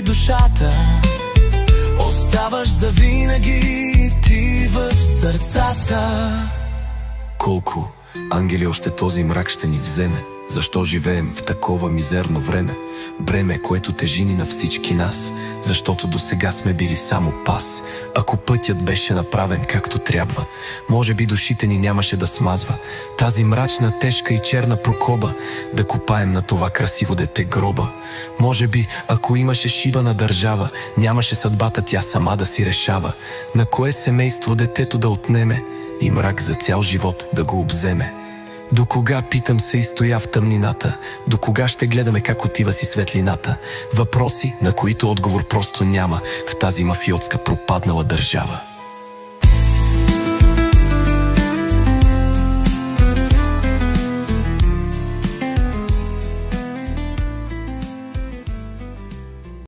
си душата, оставаш завинаги ти в сърцата. Колко ангели още този мрак ще ни вземе? Защо живеем в такова мизерно време? Бреме, което тежи ни на всички нас, защото до сега сме били само пас. Ако пътят беше направен както трябва, може би душите ни нямаше да смазва тази мрачна, тежка и черна прокоба, да копаем на това красиво дете гроба. Може би, ако имаше шибана държава, нямаше съдбата тя сама да си решава на кое семейство детето да отнеме и мрак за цял живот да го обземе. До кога, питам се, и стоя в тъмнината? До кога ще гледаме как отива си светлината? Въпроси, на които отговор просто няма в тази мафиотска пропаднала държава.